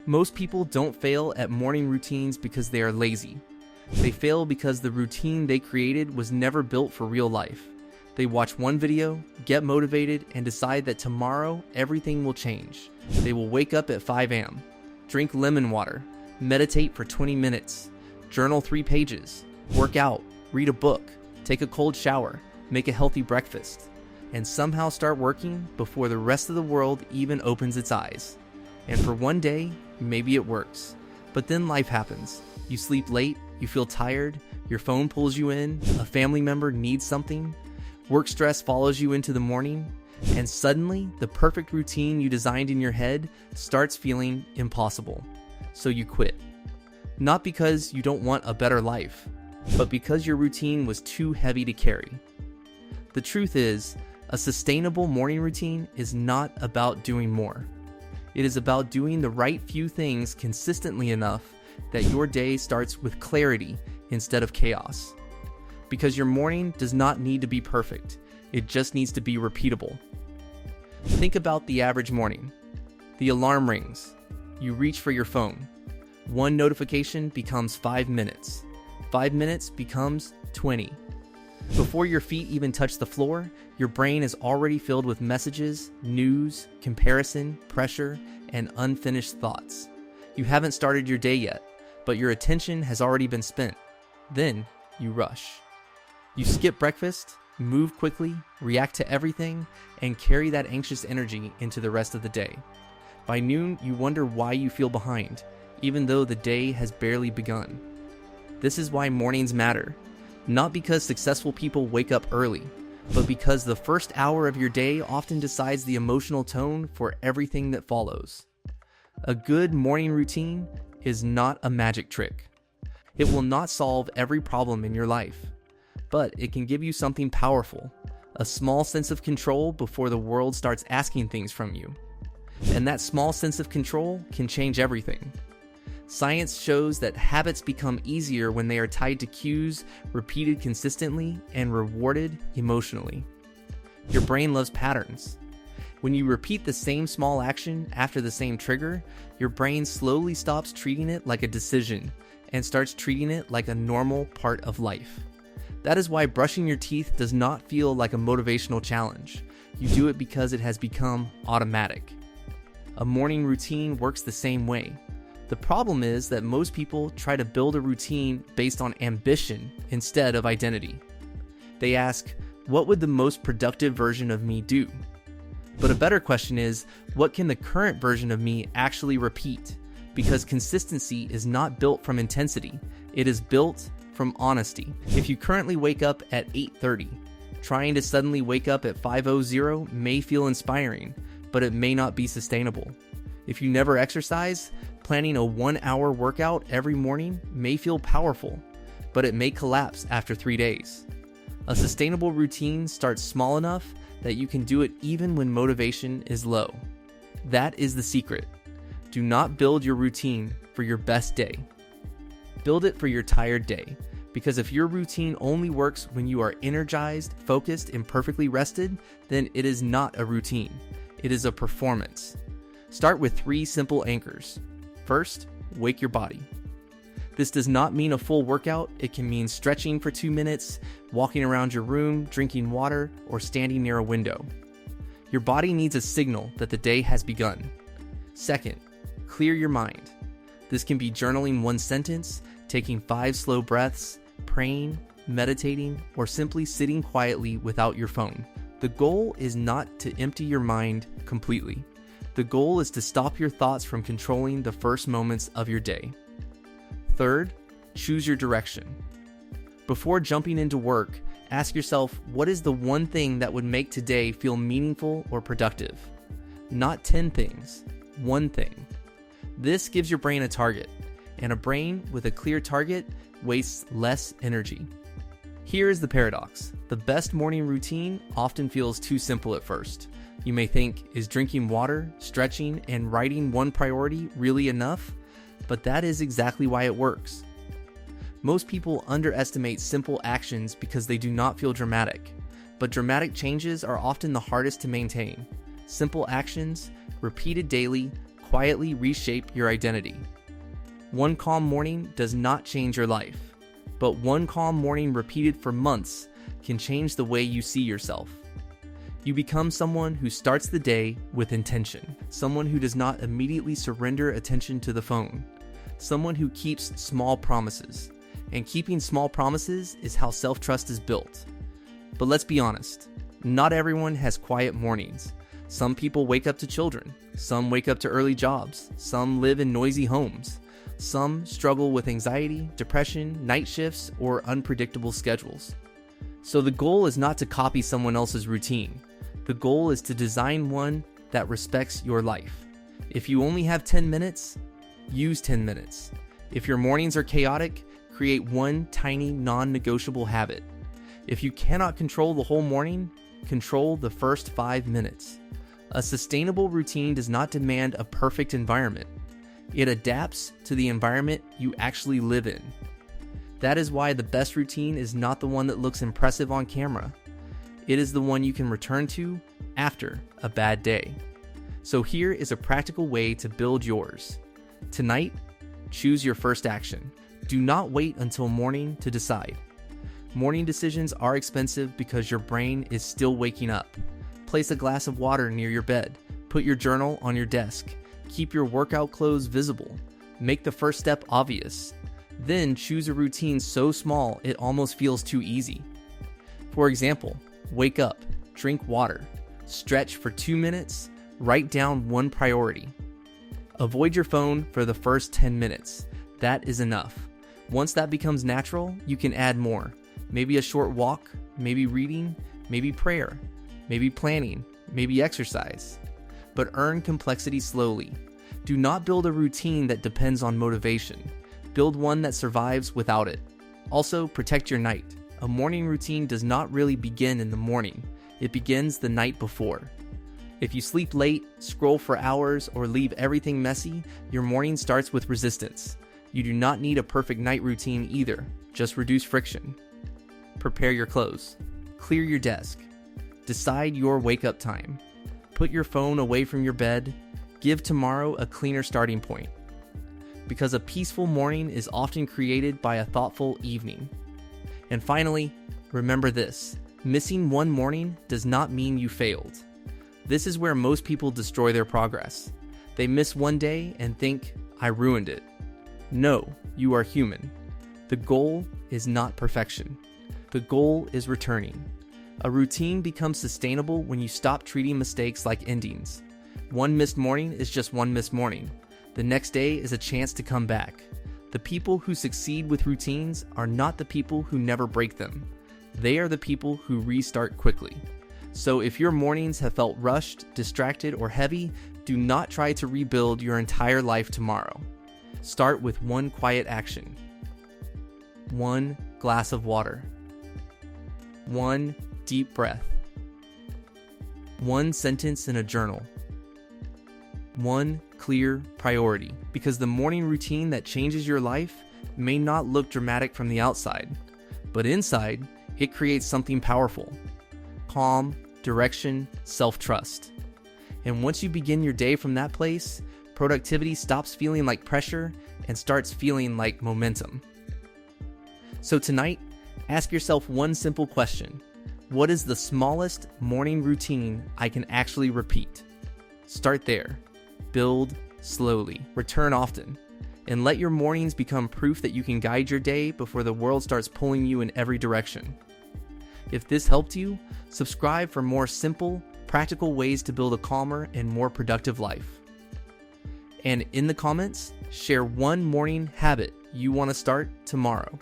Most people don't fail at morning routines because they are lazy. They fail because the routine they created was never built for real life. They watch one video, get motivated, and decide that tomorrow everything will change. They will wake up at 5 a.m., drink lemon water, meditate for 20 minutes, journal 3 pages, work out, read a book, take a cold shower, make a healthy breakfast, and somehow start working before the rest of the world even opens its eyes. And for one day, maybe it works. But then life happens. You sleep late, you feel tired, your phone pulls you in, a family member needs something, work stress follows you into the morning, and suddenly the perfect routine you designed in your head starts feeling impossible. So you quit. Not because you don't want a better life, but because your routine was too heavy to carry. The truth is, a sustainable morning routine is not about doing more. It is about doing the right few things consistently enough that your day starts with clarity instead of chaos. Because your morning does not need to be perfect, it just needs to be repeatable. Think about the average morning. The alarm rings. You reach for your phone. One notification becomes 5 minutes. 5 minutes becomes 20. Before your feet even touch the floor, your brain is already filled with messages, news, comparison, pressure, and unfinished thoughts. You haven't started your day yet, but your attention has already been spent. Then you rush. You skip breakfast, move quickly, react to everything, and carry that anxious energy into the rest of the day. By noon, you wonder why you feel behind, even though the day has barely begun. This is why mornings matter. Not because successful people wake up early, but because the first hour of your day often decides the emotional tone for everything that follows. A good morning routine is not a magic trick. It will not solve every problem in your life, but it can give you something powerful, a small sense of control before the world starts asking things from you. And that small sense of control can change everything. Science shows that habits become easier when they are tied to cues repeated consistently and rewarded emotionally. Your brain loves patterns. When you repeat the same small action after the same trigger, your brain slowly stops treating it like a decision and starts treating it like a normal part of life. That is why brushing your teeth does not feel like a motivational challenge. You do it because it has become automatic. A morning routine works the same way. The problem is that most people try to build a routine based on ambition instead of identity. They ask, what would the most productive version of me do? But a better question is, what can the current version of me actually repeat? Because consistency is not built from intensity, it is built from honesty. If you currently wake up at 8:30, trying to suddenly wake up at 5:00 may feel inspiring, but it may not be sustainable. If you never exercise, planning a 1-hour workout every morning may feel powerful, but it may collapse after 3 days. A sustainable routine starts small enough that you can do it even when motivation is low. That is the secret. Do not build your routine for your best day. Build it for your tired day, because if your routine only works when you are energized, focused, and perfectly rested, then it is not a routine. It is a performance. Start with 3 simple anchors. First, wake your body. This does not mean a full workout. It can mean stretching for 2 minutes, walking around your room, drinking water, or standing near a window. Your body needs a signal that the day has begun. Second, clear your mind. This can be journaling 1 sentence, taking 5 slow breaths, praying, meditating, or simply sitting quietly without your phone. The goal is not to empty your mind completely. The goal is to stop your thoughts from controlling the first moments of your day. Third, choose your direction. Before jumping into work, ask yourself, what is the one thing that would make today feel meaningful or productive? Not 10 things, 1 thing. This gives your brain a target, and a brain with a clear target wastes less energy. Here is the paradox. The best morning routine often feels too simple at first. You may think, is drinking water, stretching, and writing one priority really enough? But that is exactly why it works. Most people underestimate simple actions because they do not feel dramatic, but dramatic changes are often the hardest to maintain. Simple actions, repeated daily, quietly reshape your identity. One calm morning does not change your life, but one calm morning repeated for months can change the way you see yourself. You become someone who starts the day with intention, someone who does not immediately surrender attention to the phone, someone who keeps small promises. And keeping small promises is how self-trust is built. But let's be honest, not everyone has quiet mornings. Some people wake up to children, some wake up to early jobs, some live in noisy homes, some struggle with anxiety, depression, night shifts, or unpredictable schedules. So the goal is not to copy someone else's routine. The goal is to design one that respects your life. If you only have 10 minutes, use 10 minutes. If your mornings are chaotic, create one tiny non-negotiable habit. If you cannot control the whole morning, control the first 5 minutes. A sustainable routine does not demand a perfect environment. It adapts to the environment you actually live in. That is why the best routine is not the one that looks impressive on camera. It is the one you can return to after a bad day. So here is a practical way to build yours. Tonight, choose your first action. Do not wait until morning to decide. Morning decisions are expensive because your brain is still waking up. Place a glass of water near your bed. Put your journal on your desk. Keep your workout clothes visible. Make the first step obvious. Then choose a routine so small it almost feels too easy. For example, wake up, drink water, stretch for 2 minutes, write down one priority. Avoid your phone for the first 10 minutes. That is enough. Once that becomes natural, you can add more. Maybe a short walk, maybe reading, maybe prayer, maybe planning, maybe exercise. But earn complexity slowly. Do not build a routine that depends on motivation. Build one that survives without it. Also, protect your night. A morning routine does not really begin in the morning. It begins the night before. If you sleep late, scroll for hours, or leave everything messy, your morning starts with resistance. You do not need a perfect night routine either. Just reduce friction. Prepare your clothes. Clear your desk. Decide your wake-up time. Put your phone away from your bed. Give tomorrow a cleaner starting point. Because a peaceful morning is often created by a thoughtful evening. And finally, remember this: missing one morning does not mean you failed. This is where most people destroy their progress. They miss one day and think, I ruined it. No, you are human. The goal is not perfection. The goal is returning. A routine becomes sustainable when you stop treating mistakes like endings. One missed morning is just one missed morning. The next day is a chance to come back. The people who succeed with routines are not the people who never break them. They are the people who restart quickly. So if your mornings have felt rushed, distracted, or heavy, do not try to rebuild your entire life tomorrow. Start with one quiet action. One glass of water. One deep breath. One sentence in a journal. One clear priority. Because the morning routine that changes your life may not look dramatic from the outside, but inside, it creates something powerful. Calm, direction, self-trust. And once you begin your day from that place, productivity stops feeling like pressure and starts feeling like momentum. So tonight, ask yourself one simple question. What is the smallest morning routine I can actually repeat? Start there. Build slowly. Return often. And let your mornings become proof that you can guide your day before the world starts pulling you in every direction. If this helped you, subscribe for more simple, practical ways to build a calmer and more productive life. And in the comments, share one morning habit you want to start tomorrow.